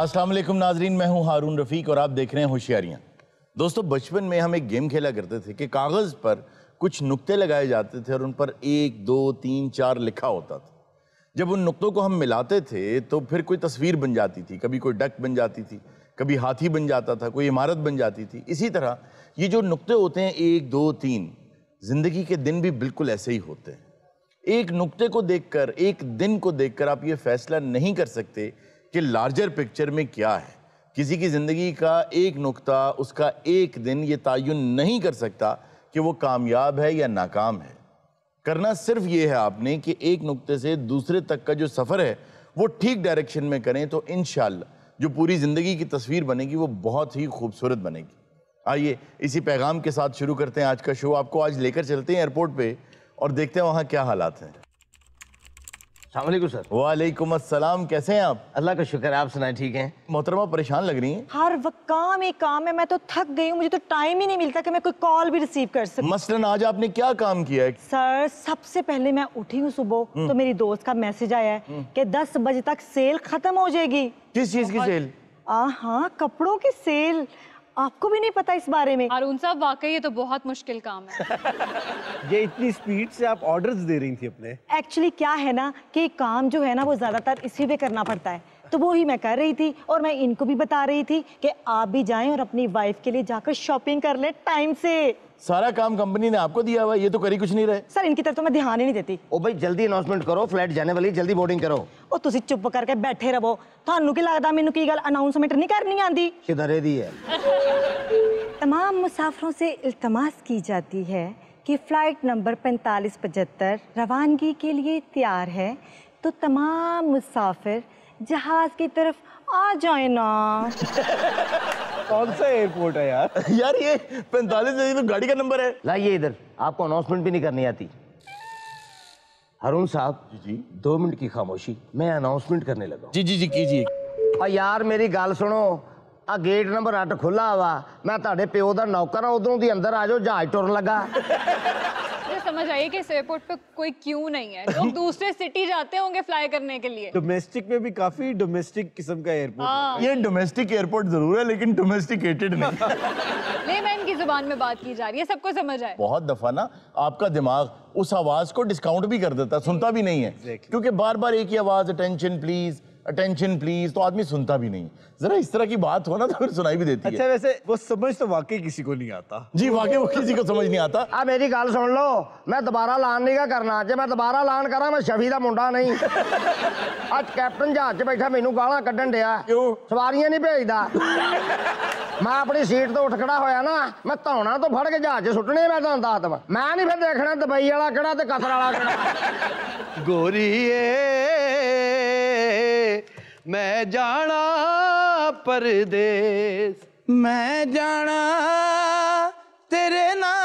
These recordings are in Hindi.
अस्सलाम वालेकुम नाजरीन, मैं हूं हारून रफ़ीक और आप देख रहे हैं होशियारियां। दोस्तों, बचपन में हम एक गेम खेला करते थे कि कागज़ पर कुछ नुक्ते लगाए जाते थे और उन पर 1, 2, 3, 4 लिखा होता था। जब उन नुक्तों को हम मिलाते थे तो फिर कोई तस्वीर बन जाती थी, कभी कोई डक बन जाती थी, कभी हाथी बन जाता था, कोई इमारत बन जाती थी। इसी तरह ये जो नुक्ते होते हैं 1, 2, 3, ज़िंदगी के दिन भी बिल्कुल ऐसे ही होते हैं। एक नुक्ते को देखकर, एक दिन को देखकर आप ये फैसला नहीं कर सकते कि लार्जर पिक्चर में क्या है। किसी की ज़िंदगी का एक नुक्ता, उसका एक दिन ये तयन नहीं कर सकता कि वो कामयाब है या नाकाम है। करना सिर्फ ये है आपने कि एक नुक्ते से दूसरे तक का जो सफ़र है वो ठीक डायरेक्शन में करें तो इंशाअल्लाह जो पूरी ज़िंदगी की तस्वीर बनेगी वो बहुत ही खूबसूरत बनेगी। आइए इसी पैगाम के साथ शुरू करते हैं आज का शो। आपको आज लेकर चलते हैं एयरपोर्ट पे और देखते हैं वहाँ क्या हालात हैं। अस्सलाम वालेकुम सर। वालेकुम अस्सलाम, कैसे हैं आप? अल्लाह का शुक्र है, आप सुनाएं। ठीक हैं मोहतरमा, परेशान लग रही हैं। हर वक्त काम ही काम है, मैं तो थक गई हूँ, मुझे तो टाइम ही नहीं मिलता कि मैं कोई कॉल भी रिसीव कर सकूं। मसलन आज आपने क्या काम किया है? सर, सबसे पहले मैं उठी हूँ सुबह तो मेरी दोस्त का मैसेज आया है कि 10 बजे तक सेल खत्म हो जाएगी। किस चीज की सेल? हाँ, कपड़ों की सेल। आपको भी नहीं पता इस बारे में? हारून साहब, वाकई ये तो बहुत मुश्किल काम है। ये इतनी स्पीड से आप ऑर्डर्स दे रही थी अपने? एक्चुअली क्या है ना कि काम जो है ना वो ज्यादातर इसी पे करना पड़ता है, तो वो ही मैं कर रही थी और मैं इनको भी बता रही थी कि आप भी जाएं और अपनी वाइफ के लिए जाकर शॉपिंग कर ले टाइम से। सारा काम कंपनी ने आपको दिया हुआ है, ये तो कर ही कुछ नहीं रहे। सर, इनकी तरफ तो मैं ध्यान ही नहीं देती। ओ भाई जल्दी अनाउंसमेंट करो, फ्लाइट जाने वाली, जल्दी बोर्डिंग करो। ओ तुसी चुप करके बैठे रहो। थानू की लगदा मैनू की गल अनाउंसमेंट नहीं करनी आंदी? किधर दी है? तमाम मुसाफिरों से इल्तमास की जाती है कि फ्लाइट नंबर 4575 रवानगी के लिए तैयार है, तो तमाम मुसाफिर जहाज की तरफ आ जाए ना। कौन सा एयरपोर्ट है यार? यार ये 45 तो गाड़ी का नंबर है। लाइए इधर, आपको अनाउंसमेंट भी नहीं करनी आती। हारून साहब जी 2 मिनट की खामोशी, मैं अनाउंसमेंट करने लगा। जी जी जी कीजिए। और यार मेरी गल सुनो, आ गेट नंबर 8 खुला हुआ, मैं ਤੁਹਾਡੇ ਪਿਓ ਦਾ नौकर हां, उधरों दी अंदर आ जाओ, जहाज टुरन लगा। मुझे समझ आइए कि इस एयरपोर्ट पे कोई क्यों नहीं है, लोग दूसरे सिटी जाते होंगे फ्लाई करने के लिए। डोमेस्टिक में भी काफी डोमेस्टिक किस्म का एयरपोर्ट है। ये डोमेस्टिक एयरपोर्ट जरूर है लेकिन डोमेस्टिकेटेड नहीं। लेमैन की जुबान में बात की जा रही है, सबको समझ आए। बहुत दफा ना आपका दिमाग उस आवाज को डिस्काउंट भी कर देता, सुनता भी नहीं है। क्योंकि बार बार एक ही आवाज, अटेंशन प्लीज, अटेंशन प्लीज, तो आदमी सुनता भी नहीं। जरा इस तरह की बात हो ना तो फिर सुनाई भी देती अच्छा है। वैसे वो समझ तो वाकई किसी को नहीं आता। जी वाकई वो किसी को समझ नहीं आता। आ मेरी गल सुन लो, मैं दोबारा ऐलान नहीं करना। जे मैं दोबारा ऐलान करा मैं शफी दा मुंडा नहीं। आज कैप्टन जहाज च बैठा मैनू गालां कड्ढन दिया, क्यों? सवारियां नहीं भेजदा। मैं अपनी सीट तो उठ खड़ा होया ना, मैं धौना तो फड़ के जहाज च सुट्टने। मैं तुहानू दस दवां, मैं नहीं फिर देखना दुबई वाला किहड़ा ते कतर वाला किहड़ा। गोरीए मैं जाना परदेस, मैं जाना तेरे नाल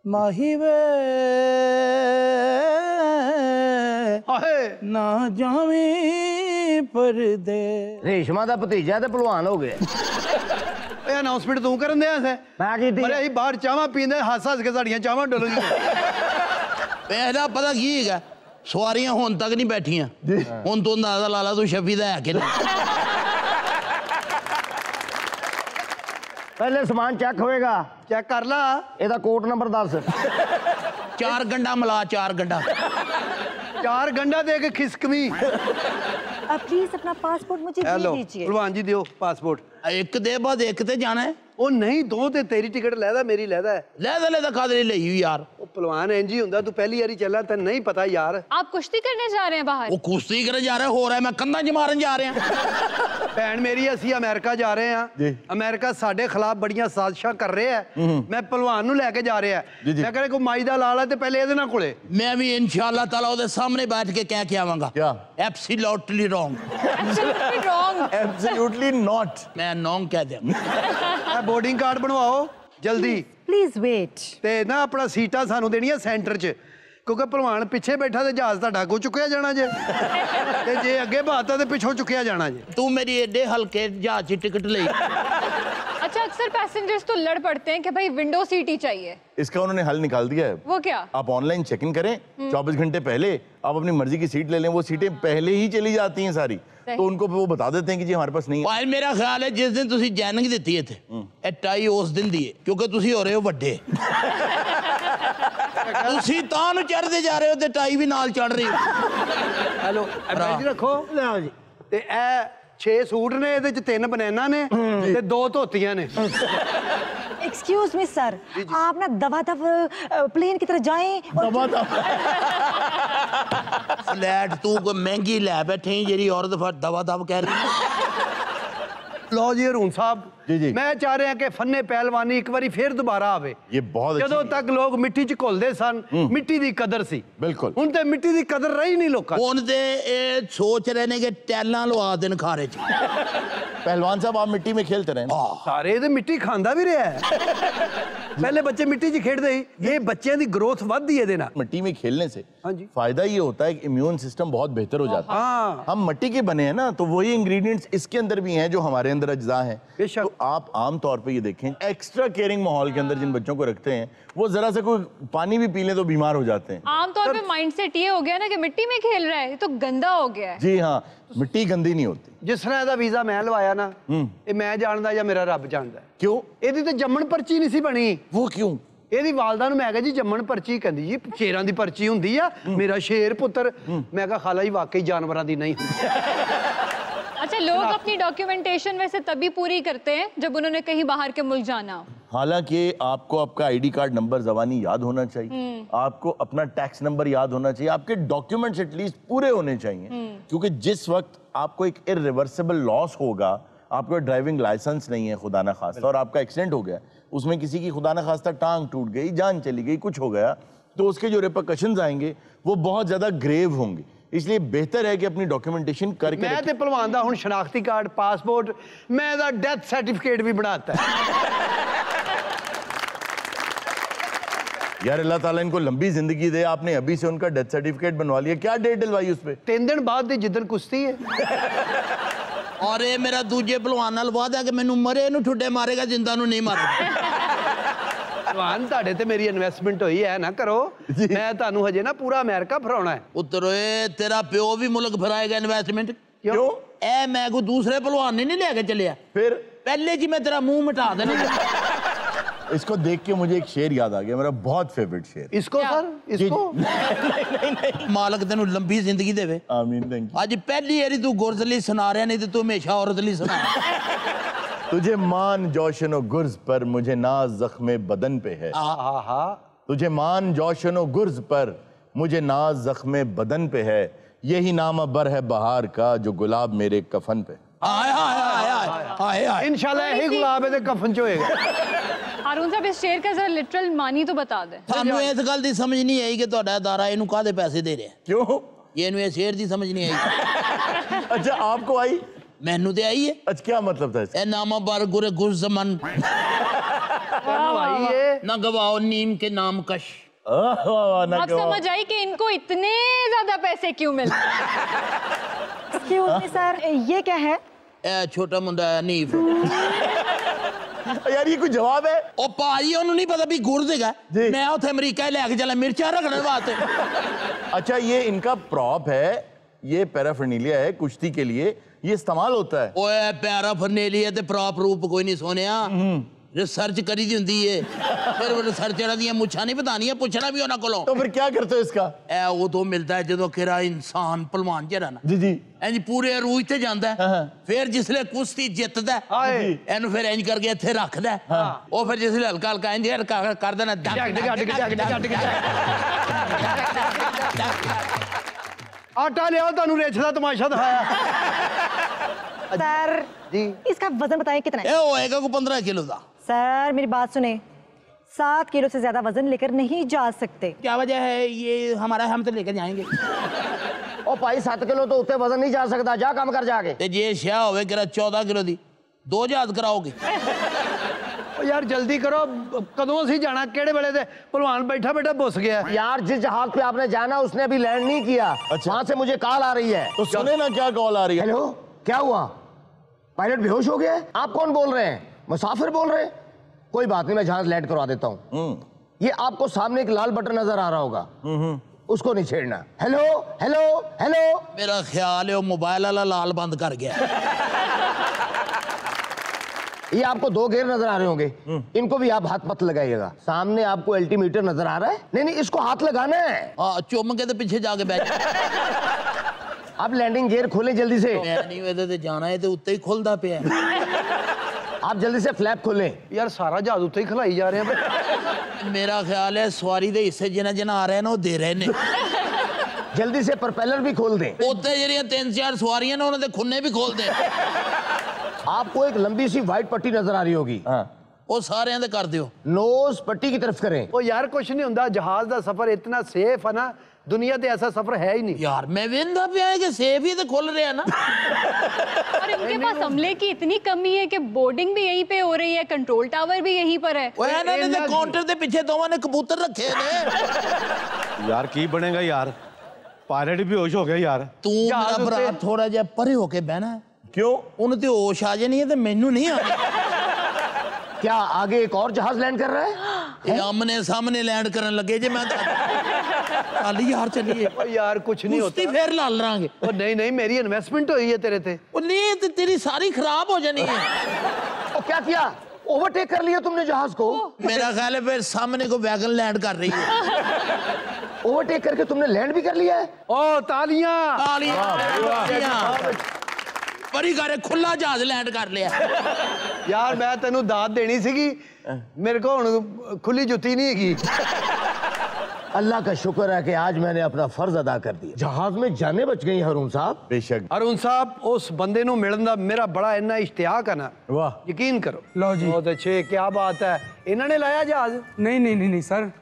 माही वे, ना जावी परदेस। रेशमा दा भतीजा ते भलवान हो गया। अनाउंसमेंट तू करन दिया से? मैं कीती अरे ਅਸੀਂ ਬਾਹਰ ਚਾਵਾਂ ਪੀਂਦੇ, ਹੱਸ ਹੱਸ ਕੇ ਸਾਡੀਆਂ ਚਾਵਾਂ ਡੁੱਲ ਗਈਆਂ। ਇਹਦਾ ਪਤਾ ਕੀ ਹੈਗਾ, ਸਵਾਰੀਆਂ ਹੁਣ ਤੱਕ ਨਹੀਂ ਬੈਠੀਆਂ, ਹੁਣ ਤੋਂ ਅੰਦਾਜ਼ਾ ਲਾ ਲਾ ਤੂੰ ਸ਼ਫੀ ਦਾ ਹੈ ਕਿ ਨਹੀਂ। पहले समान चेक होएगा। ਚੈੱਕ ਕਰ ਲਾ। ਇਹਦਾ कोट नंबर 10। 4 गंडा मिला, 4 गंडा। 4 गंडा दे के खिसकवी। प्लीज अपना पासपोर्ट मुझे दे हेलो दीजिए। भलवान जी दियो पासपोर्ट। एक दे बाद एक ते जाना है। ਉਹ ਨਹੀਂ, 2 ਤੇ ਤੇਰੀ ਟਿਕਟ ਲੈਦਾ, ਮੇਰੀ ਲੈਦਾ। ले खादरी ले यार। ਉਹ ਭਲਵਾਨ ਇੰਜ ਹੀ ਹੁੰਦਾ, ਤੂੰ ਪਹਿਲੀ ਵਾਰੀ ਚੱਲਾ ਤੈਨੂੰ ਨਹੀਂ ਪਤਾ यार। आप कुश्ती करने जा रहे हैं बाहर? वो कुश्ती करे जा रहा है, हो रहा है मैं कंधा च मारन जा रहे हैं। ਭੈਣ ਮੇਰੀ, ਅਸੀਂ ਅਮਰੀਕਾ ਜਾ ਰਹੇ ਹਾਂ। ਅਮਰੀਕਾ ਸਾਡੇ ਖਿਲਾਫ ਬੜੀਆਂ ਸਾਜ਼ਿਸ਼ਾਂ ਕਰ ਰਿਹਾ ਹੈ। ਮੈਂ ਭਲਵਾਨ ਨੂੰ ਲੈ ਕੇ ਜਾ ਰਿਹਾ। ਮੈਂ ਕਹਿੰਦਾ ਕੋਈ ਮਾਈ ਦਾ ਲਾਲ ਹੈ ਤੇ ਪਹਿਲੇ ਇਹਦੇ ਨਾਲ ਕੋਲੇ। मैं भी इंशाल्लाह ताला ਉਹਦੇ सामने बैठ के कह के आवांगा। क्या? Absolutely wrong. Absolutely wrong। Absolutely not. मैं नॉन्ग कह दिया। ਬੋਰਡਿੰਗ ਕਾਰਡ ਬਣਵਾਓ ਜਲਦੀ। Please wait. ਤੇ ਨਾ ਆਪਣਾ ਸੀਟਾਂ ਸਾਨੂੰ ਦੇਣੀਆਂ ਸੈਂਟਰ 'ਚ, ਕਿਉਂਕਿ ਭਲਵਾਨ ਪਿੱਛੇ ਬੈਠਾ ਤੇ ਜਹਾਜ਼ ਤੁਹਾਡਾ ਅੱਗੋਂ ਚੁੱਕਿਆ ਜਾਣਾ ਜੇ, ਤੇ ਜੇ ਅੱਗੇ ਬਾਤਾ ਤੇ ਪਿੱਛੋਂ ਚੁੱਕਿਆ ਜਾਣਾ ਜੇ। तू मेरी एडे हल्के जहाज की टिकट ले। अच्छा अक्सर पैसेंजर्स तो लड़ पड़ते हैं कि भाई विंडो सीट ही चाहिए। इसका उन्होंने हल निकाल दिया है। वो क्या? आप ऑनलाइन चेक इन करें, 24 घंटे पहले आप अपनी मर्जी की सीट ले लें, वो सीटें पहले ही चली जाती हैं सारी, तो उनको वो बता देते हैं कि जी हमारे पास नहीं है। भाई मेरा ख्याल है जिस दिन तुसी जैनिंग ਦਿੱਤੀ ਇੱਥੇ ਇਹ ਟਾਈ ਉਸ ਦਿਨ ਦੀ ਹੈ ਕਿਉਂਕਿ ਤੁਸੀਂ ਹੋ ਰਹੇ ਹੋ ਵੱਡੇ। ਤੁਸੀਂ ਤਾਂ ਨੂੰ ਚੜਦੇ ਜਾ ਰਹੇ ਹੋ ਤੇ ਟਾਈ ਵੀ ਨਾਲ ਚੜ ਰਹੀ ਹੋ। हेलो बेंच रखो ਲਿਆਓ ਜੀ। ਤੇ ਇਹ 6 ਸੂਟ ਨੇ, ਇਹਦੇ ਚ 3 ਬਨੈਨਾ ਨੇ ਤੇ 2 ਧੋਤੀਆਂ ਨੇ। एक्सक्यूज मी सर, आप ना दवा दव प्लेन की तरह जाएं और ਫਲੈਟ ਤੂੰ ਕੋਈ ਮਹਿੰਗੀ ਲੈ ਬੈਠੇ ਜਿਹੜੀ ਔਰਤ ਫਿਰ ਦਵਾ ਦਵ ਕਹਿ ਰਹੀ ਹੈ। ਲਓ ਜੀ ਹਰੂਨ ਸਾਹਿਬ ਜੀ, ਜੀ। ਮੈਂ ਚਾਹ ਰਿਹਾ ਕਿ ਫੰਨੇ ਪਹਿਲਵਾਨੀ ਇੱਕ ਵਾਰੀ ਫੇਰ ਦੁਬਾਰਾ ਆਵੇ। ये बहुत ਜਦੋਂ अच्छी ਤੱਕ ਲੋਕ ਮਿੱਟੀ 'ਚ ਘੁਲਦੇ ਸਨ, ਮਿੱਟੀ ਦੀ ਕਦਰ ਸੀ। ਬਿਲਕੁਲ। ਹੁਣ ਤੇ ਮਿੱਟੀ ਦੀ ਕਦਰ ਰਹੀ ਨਹੀਂ ਲੋਕਾਂ 'ਚ। ਹੁਣ ਤੇ ਇਹ ਸੋਚ ਰਹੇ ਨੇ ਕਿ ਟੈਲਾਂ ਲਵਾ ਦੇਣ ਖਾਰੇ 'ਚ। पहलवान साहब आप मिट्टी में खेलते रहे ना? ਸਾਰੇ ਤੇ ਮਿੱਟੀ ਖਾਂਦਾ ਵੀ ਰਿਹਾ ਹੈ। ਪਹਿਲੇ ਬੱਚੇ ਮਿੱਟੀ 'ਚ ਖੇਡਦੇ ਸੀ, ਇਹ ਬੱਚਿਆਂ ਦੀ ਗਰੋਥ ਵੱਧਦੀ ਇਹਦੇ ਨਾਲ। मिट्टी में खेलने से हाँ जी। फायदा ये होता है कि इम्यून सिस्टम बहुत बेहतर हो जाता है। हाँ। हम मिट्टी के बने हैं ना, तो वही इंग्रेडिएंट्स इसके अंदर भी हैं जो हमारे अंदर अज्जा हैं। बेशक। तो आप आम तौर पे ये देखें, एक्स्ट्रा केयरिंग माहौल के अंदर जिन बच्चों को रखते हैं, वो जरा सा कोई पानी भी पी लें तो बीमार हो जाते हैं। आमतौर पे माइंडसेट ये हो गया ना कि मिट्टी में खेल रहा है, ये तो गंदा हो गया है। जी हाँ, मिट्टी गंदी नहीं होती। ਜਿਸ ਤਰ੍ਹਾਂ ਇਹਦਾ ਵੀਜ਼ਾ ਮੈਂ ਲਵਾਇਆ ਨਾ, ਇਹ ਮੈਂ ਜਾਣਦਾ ਜਾਂ ਮੇਰਾ ਰੱਬ ਜਾਣਦਾ। क्यों? ਇਹਦੀ ਤੇ ਜੰਮਣ ਪਰਚੀ ਨਹੀਂ ਸੀ ਬਣੀ। वो क्यों? ਇਹਦੀ ਵਾਲਦਾ ਨੂੰ ਮੈਂ ਕਿਹਾ ਜੀ ਜੰਮਣ ਪਰਚੀ, ਕਹਿੰਦੀ ਜੀ ਸ਼ੇਰਾਂ ਦੀ ਪਰਚੀ ਹੁੰਦੀ ਆ, ਮੇਰਾ ਸ਼ੇਰ ਪੁੱਤਰ। ਮੈਂ ਕਿਹਾ ਖਾਲਾ ਜੀ वाकई जानवरों ਦੀ नहीं ਹੁੰਦੀ। अच्छा, लोग अपनी डॉक्यूमेंटेशन वैसे तभी पूरी करते हैं जब उन्होंने कहीं बाहर के मुल्क जाना हो। हालांकि आपको आपका आईडी कार्ड नंबर ज़बानी याद होना चाहिए, आपको अपना टैक्स नंबर याद होना चाहिए, आपके डॉक्यूमेंट्स एटलीस्ट पूरे होने चाहिए, क्योंकि जिस वक्त आपको एक इर्रिवर्सिबल लॉस होगा, आपको ड्राइविंग लाइसेंस नहीं है खुदा न खास्ता और आपका एक्सीडेंट हो गया, उसमें किसी की खुदा न खास्ता टांग टूट गई, जान चली गई, कुछ हो गया, तो उसके जो रिपरकशंस आएंगे वो बहुत ज़्यादा ग्रेव होंगे। इसलिए बेहतर है कि अपनी डॉक्यूमेंटेशन करके मैं ते भलवान दा हुण शनाख्ती कार्ड, पासपोर्ट, मैं दा डेथ सर्टिफिकेट भी बनाता है। यार अल्लाह ताला इनको लंबी जिंदगी दे, आपने अभी से उनका डेथ सर्टिफिकेट बनवा लिया, क्या डेट डलवाई उस पे? 3 दिन बाद दी जिदन कुश्ती है। ਔਰ ਇਹ ਮੇਰਾ ਦੂਜੇ ਪਹਿਲਵਾਨ ਨਾਲ ਵਾਅਦਾ ਕਿ ਮੈਨੂੰ ਮਰੇ ਨੂੰ ਠੁੱਡੇ ਮਾਰੇਗਾ, ਜਿੰਦਾ ਨੂੰ ਨਹੀਂ ਮਾਰੇਗਾ। ਭਲਵਾਨ ਤੁਹਾਡੇ ਤੇ ਮੇਰੀ ਇਨਵੈਸਟਮੈਂਟ ਹੋਈ ਹੈ, ਨਾ ਕਰੋ। ਮੈਂ ਤੁਹਾਨੂੰ ਹਜੇ ਨਾ ਪੂਰਾ ਅਮਰੀਕਾ ਫਰਾਉਣਾ ਹੈ। ਪੁੱਤਰ ਓਏ ਤੇਰਾ ਪਿਓ ਵੀ ਮੁਲਕ ਫਰਾਏਗਾ ਇਨਵੈਸਟਮੈਂਟ। क्यों? ਇਹ ਮੈਂ ਕੋਈ ਦੂਸਰੇ ਪਹਿਲਵਾਨ ਨਹੀਂ ਲੈ ਕੇ ਚੱਲਿਆ, फिर ਪਹਿਲੇ ਜੀ ਮੈਂ ਤੇਰਾ ਮੂੰਹ ਮਿਟਾ ਦੇਣਾ। इसको देख के मुझे एक शेर याद आ गया, मेरा बहुत फेवरेट शेर। इसको सर, इसको ਮਾਲਕ ਤੈਨੂੰ ਲੰਬੀ ਜ਼ਿੰਦਗੀ ਦੇਵੇ। आमीन, थैंक यू। ਅੱਜ ਪਹਿਲੀ ਵਾਰੀ ਤੂੰ ਗੁਰਜ਼ ਲਈ ਸੁਣਾ ਰਿਹਾ, ਨਹੀਂ ਤੇ ਤੂੰ ਹਮੇਸ਼ਾ औरत ਲਈ ਸੁਣਾ। तुझे मान जोशनो गुर्ज पर, मुझे नाज जख्मे बदन पे है। आहा, तुझे मान जोशनो गुर्ज पर, मुझे नाज जख्मे बदन पे है, यही नामा बर है बहार का जो गुलाब मेरे कफन पे। हाय हाय हाय हाय हाय हाय। इंशाल्लाह यही गुलाब है कफन च होएगा। हारून साहब, इस शेर का जरा लिटरल मानी तो बता दें। ਸਾਨੂੰ ਇਸ ਗੱਲ ਦੀ ਸਮਝ ਨਹੀਂ ਆਈ ਕਿ ਤੁਹਾਡਾ ਅਦਾਰਾ ਇਹਨੂੰ ਕਾਹਦੇ ਪੈਸੇ ਦੇ ਰਿਹਾ। क्यों? ਇਹਨੂੰ ਇਹ ਸ਼ੇਰ ਦੀ ਸਮਝ ਨਹੀਂ ਆਈ। अच्छा आपको आई? ਮੈਨੂੰ ਤੇ ਆਈ ਹੈ। अच्छा क्या मतलब था इसका? ਇਹ ਨਾਮਾ बर गुरे गुरजमन भाई ये न गवाओ नीम के नाम कश। अब समझ आई कि इनको इतने ज्यादा पैसे क्यों मिलते हैं। एक्सक्यूज मी सर, ये क्या है? ਇਹ ਛੋਟਾ ਮੁੰਡਾ ਹੈ ਨੀਫ। यार ये कोई जवाब है? ਉਹ ਭਾਜੀ ਉਹਨੂੰ ਨਹੀਂ ਪਤਾ ਵੀ ਗੁਰਦ ਹੈਗਾ। ਜੀ। ਮੈਂ ਉੱਥੇ ਅਮਰੀਕਾ ਲੈ ਕੇ ਚੱਲਾ ਮਿਰਚਾਂ ਰੱਖਣ ਵਾਸਤੇ। अच्छा ये इनका प्रॉप है, ये पैराफर्नीलिया है कुश्ती के लिए, ये इस्तेमाल होता है। ਓਏ ਪਿਆਰਾ ਫਰਨੇਲੀਆ ਤੇ ਪ੍ਰॉप ਰੂਪ ਕੋਈ ਨਹੀਂ ਸੋਨਿਆ। रिसर्च करी दी हुंदी है, फिर रिसर्चरां ਦੀਆਂ ਮੁੱਛਾਂ ਨਹੀਂ ਪਤਾਨੀਆਂ, ਪੁੱਛਣਾ ਵੀ ਉਹਨਾਂ ਕੋਲੋਂ। तो फिर क्या करते हो इसका? ਇਹ ਉਦੋਂ ਮਿਲਦਾ ਜਦੋਂ ਕਿਹੜਾ ਇਨਸਾਨ ਪਹਿਲਵਾਨ ਜਿਹੜਾ ਨਾ जी जी ਇੰਜ ਪੂਰੇ ਅਰੂਜ ਤੇ ਜਾਂਦਾ ਫਿਰ ਜਿਸਲੇ ਕੁਸ਼ਤੀ ਜਿੱਤਦਾ ਇਹਨੂੰ ਫਿਰ ਇੰਜ ਕਰਕੇ ਇੱਥੇ ਰੱਖਦਾ ਉਹ ਫਿਰ ਜਿਸਲੇ ਹਲਕਾ ਹਲਕਾ ਇੰਜ ਕਰ ਦੇਣਾ ਆਟਾ ਲਿਆਓ, ਤੁਹਾਨੂੰ ਰਿੱਛ ਦਾ ਤਮਾਸ਼ਾ ਦਿਖਾਇਆ। सर जी। इसका वजन बताएं कितना है? ਇਹ ਹੋਏਗਾ ਕੋਈ 15 किलो ਦਾ। सर मेरी बात सुने, 7 किलो से ज्यादा वजन लेकर नहीं जा सकते। क्या वजह है? ये हमारा हम तो लेकर जाएंगे। ओ भाई 7 किलो तो उत्ते वजन नहीं जा सकता, जा काम कर जाके। ਤੇ ਜੇ ਸ਼ਾ ਹੋਵੇ ਕਿ 14 ਕਿਲੋ ਦੀ 2 ਜਹਾਜ਼ ਕਰਾਓਗੇ। ओ यार जल्दी करो, कदों से जाना, केड़े वेले दे पहलवान बैठा बैठा बुस गया। यार जिस जहाज पे आपने जाना उसने अभी लैंड नहीं किया। अच्छा। वहां से मुझे कॉल आ रही है। तो सुने ना क्या कॉल आ रही है। हेलो, क्या हुआ? पायलट बेहोश हो गया? आप कौन बोल रहे हैं? मुसाफिर बोल रहे हैं? कोई बात नहीं, मैं जहाज लैंड करवा देता हूँ। ये आपको सामने एक लाल बटन नजर आ रहा होगा, उसको नहीं छेड़ना। Hello hello hello. मेरा ख्याल है वो मोबाइल वाला लाल बंद कर गया। ये आपको 2 गेयर नजर आ रहे होंगे, इनको भी आप हाथ मत लगाइएगा। सामने आपको अल्टीमीटर नजर आ रहा है? नहीं, इसको हाथ लगाना है। हाँ, चुम के तो पीछे जाके बैठ। आप लैंडिंग गियर खोलें जल्दी से। नहीं वे जाना है तो उत्ते ही खुलदा पिया। आप जल्दी से फ्लैप खोलें। यार सारा जहाज उत्ते ही खिलाई जा रहे हैं। मेरा ख्याल है सवारी दे हिस्से जिन्हें आ रहे हैं वो दे रहे ने। जल्दी से प्रोपेलर भी खोल दें। उत्ते ਜਿਹੜੀਆਂ 3-4 सवारियां ने उन्होंने खुन्ने भी खोल दे। आपको एक लंबी सी व्हाइट पट्टी नजर आ रही होगी, वो सारे दे कर दियो। नोज पट्टी की तरफ करें। ओ यार कुछ नहीं होता, जहाज का सफर इतना सेफ है ना, दुनिया पे ऐसा सफर है ही नहीं। यार मैं वेंदा पे आए कि सेफ ही तो खुल रहे हैं ना। और इनके पास अमले की इतनी कमी है कि बोर्डिंग भी यहीं पे हो रही है, कंट्रोल टावर भी यहीं पर है। वो इन्होंने तो काउंटर के पीछे दोवां ने कबूतर रखे ने। यार की बनेगा यार, पायलट भी होश हो गया यार। तू मेरा भरा थोड़ा जिहा परे होके बहना है। क्यों? उन्हें तो होश आ जानी है तो मैनू नहीं आ। क्या आगे एक और जहाज लैंड कर रहा है? आमने सामने लैंड करने लगे जे मैं चल यार चलिए। यार कुछ नहीं होता, फिर लाल रहांगे। ओ नहीं, मेरी इन्वेस्टमेंट हुई है तेरे ते। ओ नहीं तो तेरी सारी खराब हो जानी है। ओ क्या किया? ओवरटेक कर लिया तुमने जहाज को? मेरा ख्याल है फिर सामने को वैगन लैंड कर रही है। ओवरटेक करके तुमने लैंड भी कर लिया है? ओ तालियां। बड़ी गारे खुला जहाज लैंड कर लिया। यार मैं तेनू दाद देनी सीगी, मेरे को हुण खुली जुत्ती नहीं हैगी। अल्लाह का शुक्र है कि आज मैंने अपना फर्ज अदा कर दिया। जहाज में जाने बच गई हरून साहब। बेशक। अरुण साहब उस बंदे नू मिलन दा मेरा बड़ा इन्ना इश्तियाक है ना, वाह, यकीन करो। लो जी। बहुत अच्छे, क्या बात है। इन्होंने लाया जहाज? नहीं सर,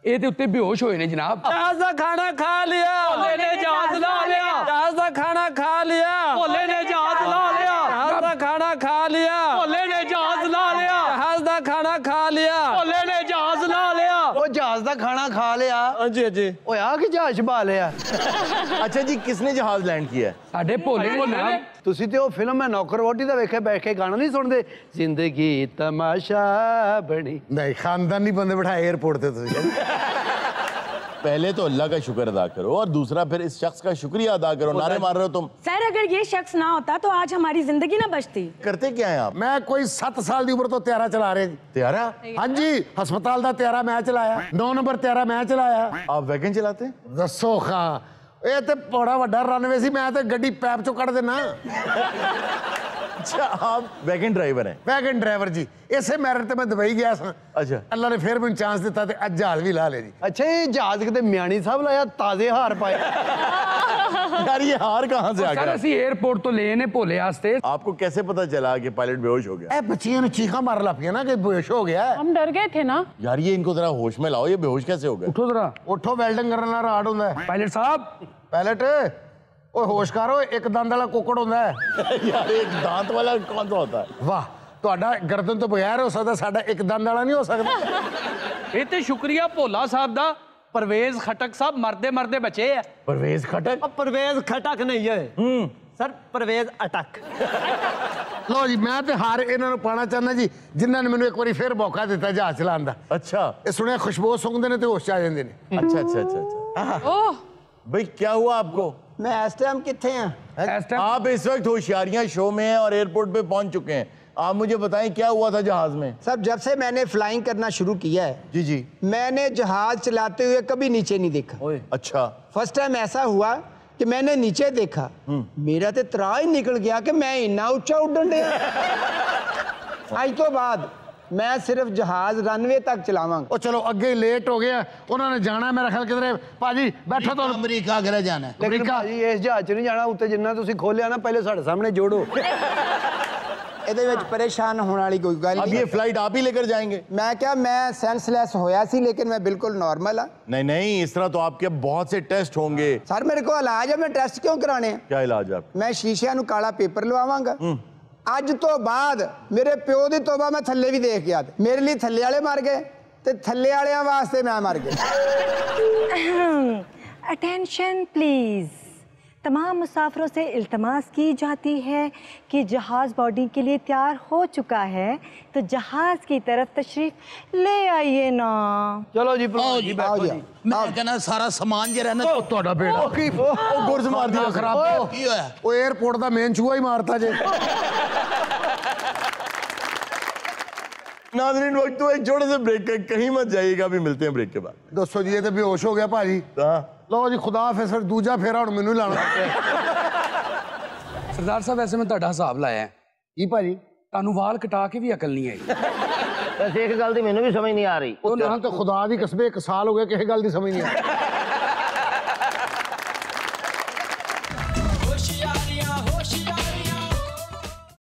ये तो उत्ते बेहोश होए ने जनाब। जहाज दा खाना खा लिया, भोले ने जहाज ला लिया। जहाज दा खाना खा लिया, भोले ने जहाज ला लिया। जहाज दा खाना खा लिया, भोले ने जहाज ला लिया। जहाज दा खाना खा लिया, भोले ने जहाज ला लिया। वो जहाज दा खाना खा लिया? हाँ जी। ओ यार कि जहाज छुपा लिया। अच्छा जी, किसने जहाज लैंड किया है? साडे भोले ने जनाब। ਤੁਸੀਂ ਤੇ ਉਹ ਫਿਲਮ ਹੈ ਨੌਕਰ ਵੋਟੀ ਦਾ ਵੇਖਿਆ ਬੈਠ ਕੇ ਗਾਣਾ ਨਹੀਂ ਸੁਣਦੇ, ਜ਼ਿੰਦਗੀ ਤਮਾਸ਼ਾ ਬਣੀ। नहीं, खानदानी बंदे बैठाए एयरपोर्ट पे तुझे। पहले तो अल्लाह का शुक्र अदा करो और दूसरा फिर इस शख्स का शुक्रिया अदा करो। नारे मार रहे हो तुम। सर अगर ये शख्स ना होता तो आज हमारी जिंदगी ना बचती। करते क्या है आप? मैं कोई 7 साल की उम्र तो त्यारा चला रहे जी। त्यारा? हाँ जी, हस्पताल का त्यारा मैं चलाया, 9 नंबर त्यारा मैं चलाया। आप वैगन चलाते हैं? दसो खां, ये तो बड़ा वड्डा रनवे सी, मैं तो गड्डी पैप चो कट देना। अच्छा, आप वैगन ड्राइवर हैं? वैगन ड्राइवर जी, इसे मैरिट ते मैं दुबई गया था। अच्छा। अल्लाह ने फिर मैंने चांस दिता ते अज जहाज भी ला ले जी। अच्छा ये जहाज किते म्याणी साहब लाया, ताजे हार पाए। यार ये हार कहाँ से आ सर गया? असी एयरपोर्ट तो ले ने भोले वास्ते। आपको कैसे पता चला कि पायलट बेहोश हो गया? ए बच्चियां ने चीखा मार लापिया ना कि बेहोश हो गया है। हम डर गए थे ना। यार ये इनको जरा होश में लाओ, ये बेहोश कैसे हो गए? उठो जरा। उठो, वेल्डिंग करने वाला राड होंदा है। पायलट साहब। पायलट ओ होश करो, एक दंद वाला कुकड़ होंदा है। यार एक दांत वाला कौन सा होता है? वाह, ਤੁਹਾਡਾ गर्दन तो बगैर हो सकता, साडा एक दंद वाला नहीं हो सकता। ਇਹ ਤੇ ਸ਼ੁਕਰੀਆ ਭੋਲਾ ਸਾਹਿਬ ਦਾ, परवेज खटक साहब मरदे मरदे बचे है। परवेज खटक? परवेज खटक नहीं है सर, परवेज अटक। लो जी, मैं तो हार इन्हां नूं पाना चाहना जी, जिन्हां ने मैनूं एक बारी फिर मौका दिता जहाज चलाउण दा। अच्छा। ये सुनिया खुशबू सूंघदे ने ते होश आ जांदे ने। अच्छा। ओह भाई क्या हुआ आपको? मैं इस टाइम किथे हैं? आप इस वक्त होशियारियां शो में हैं और एयरपोर्ट पे पहुंच चुके हैं। आप मुझे बताएं क्या हुआ था जहाज में? सर जब से मैंने फ्लाइंग करना शुरू किया है जी मैंने जहाज चलाते हुए कभी नीचे नहीं देखा। अच्छा। फर्स्ट टाइम ऐसा हुआ कि मैंने नीचे देखा, मेरा तो त्राह ही निकल गया कि मैं इन्ना ऊंचा उड़न दिया। आज तो बाद मैं सिर्फ जहाज रनवे तक चलावांगा। ओ चलो अगे ही लेट हो गया, उन्होंने जाना मेरा ख्याल किधर। पाजी बैठो तो अमेरिका अगर जाना है। लेकिन भाजी इस जहाज च नहीं जाना, उत्ते जिन्ना तुसीं खोलिया ना पहले साडे सामने जोड़ो। ਇਹਦੇ ਵਿੱਚ परेशान होने वाली कोई गल अब नहीं। ये फ्लाइट आप ही लेकर जाएंगे? मैं क्या, मैं सेंसलेस होया सी लेकिन मैं बिल्कुल नॉर्मल हाँ। नहीं, इस तरह तो आपके बहुत से टेस्ट होंगे। सर मेरे को इलाज है, मैं टेस्ट क्यों कराने हैं? क्या इलाज है? मैं शीशियां नूं काला पेपर लवावांगा। अज तो बाद मेरे प्यो दी तौबा मैं थल्ले भी देख गया, मेरे लिए थल्ले वाले मर गए ते थल्ले वालियां वास्ते मैं मर गया। अटेंशन प्लीज, तमाम मुसाफिरों से इल्तमास की जाती है कि जहाज़ बोर्डिंग के लिए तैयार हो चुका है, तो जहाज़ की तरफ तशरीफ ले आइए ना। चलो जी आओ जी बैठो जी। मैं कहना सारा सामान जे रहना ਤੁਹਾਡਾ ਬੇੜਾ ਉਹ ਗੁਰਜ਼ ਮਾਰ ਦਿਆ ਖਰਾਬ ਕੀ ਹੋਇਆ ਉਹ 에어ਪੋਰਟ ਦਾ ਮੇਨ ਚੂਹਾ ਹੀ ਮਾਰਤਾ ਜੇ नाज़रीन वक्त तो एक छोटे से ब्रेक का, कहीं मत जाइएगा, अभी मिलते हैं ब्रेक के बाद। ਦੱਸੋ ਜੀ ਇਹ ਤੇ ਬੇਹੋਸ਼ ਹੋ ਗਿਆ ਭਾਜੀ ਲਓ ਜੀ ਖੁਦਾ ਹਾਫਿਜ਼ ਫਿਰ ਦੂਜਾ ਫੇਰਾ ਹੁਣ ਮੈਨੂੰ ਹੀ ਲਾਣਾ ਸਰਦਾਰ ਸਾਹਿਬ ਵੈਸੇ ਮੈਂ ਤੁਹਾਡਾ ਹਿਸਾਬ ਲਾਇਆ ਹੈ। ਕੀ ਭਾਜੀ ਤੁਹਾਨੂੰ ਵਾਲ ਕਟਾ ਕੇ ਵੀ ਅਕਲ ਨਹੀਂ ਆਈ। ਵੈਸੇ ਇੱਕ ਗੱਲ ਦੀ ਮੈਨੂੰ ਵੀ ਸਮਝ ਨਹੀਂ ਆ ਰਹੀ ਉਹ ਨਾ ਤਾਂ ਖੁਦਾ ਦੀ ਕਸਮ 1 ਸਾਲ ਹੋ ਗਿਆ ਕਿਸੇ ਗੱਲ ਦੀ ਸਮਝ ਨਹੀਂ ਆ